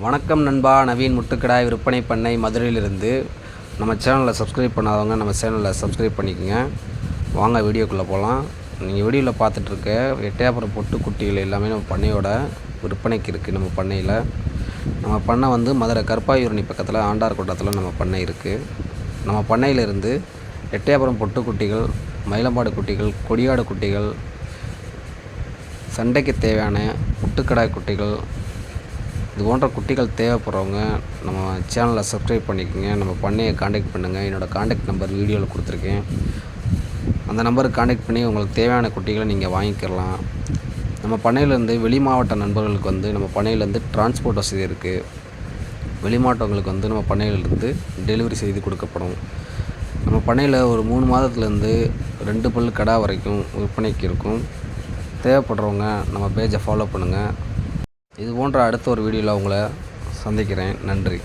வணக்கம் நண்பா, நவீன் முட்டுக்கடாய் விற்பனை பண்ணை மதுரையிலிருந்து. நம்ம சேனலில் சப்ஸ்கிரைப் பண்ணாதவங்க நம்ம சேனலில் சப்ஸ்கிரைப் பண்ணிக்கோங்க. வாங்க வீடியோக்குள்ளே போகலாம். நீங்கள் வீடியோவில் பார்த்துட்ருக்க எட்டயபுரம் பொட்டுக்குட்டிகள் எல்லாமே நம்ம பண்ணையோட விற்பனைக்கு இருக்குது. நம்ம பண்ணை வந்து மதுரை கற்பாயூரணி பக்கத்தில் ஆண்டார் கோட்டத்தில் நம்ம பண்ணை இருக்குது. நம்ம பண்ணையிலிருந்து எட்டயபுரம் பொட்டுக்குட்டிகள், மயிலம்பாடு குட்டிகள், கொடியாடு குட்டிகள், சண்டைக்கு தேவையான முட்டுக்கடாய் குட்டிகள், இது போன்ற குட்டிகள் தேவைப்படுறவங்க நம்ம சேனலை சப்ஸ்கிரைப் பண்ணிக்கோங்க. நம்ம பண்ணையை காண்டாக்ட் பண்ணுங்கள். என்னோடய காண்டாக்ட் நம்பர் வீடியோவில் கொடுத்துருக்கேன். அந்த நம்பருக்கு காண்டாக்ட் பண்ணி உங்களுக்கு தேவையான குட்டிகளை நீங்கள் வாங்கிக்கலாம். நம்ம பண்ணையிலேருந்து வெளி மாவட்ட நண்பர்களுக்கு வந்து நம்ம பண்ணையிலேருந்து டிரான்ஸ்போர்ட் வசதி இருக்குது. வெளி மாவட்டங்களுக்கு வந்து நம்ம பண்ணையிலேருந்து டெலிவரி செய்து கொடுக்கப்படும். நம்ம பண்ணையில் ஒரு 3 மாதத்துலேருந்து 2 பல் கடா வரைக்கும் விற்பனைக்கு இருக்கும். தேவைப்படுறவங்க நம்ம பேஜை ஃபாலோ பண்ணுங்கள். இது போன்ற அடுத்த ஒரு வீடியோவில் உங்களை சந்திக்கிறேன். நன்றி.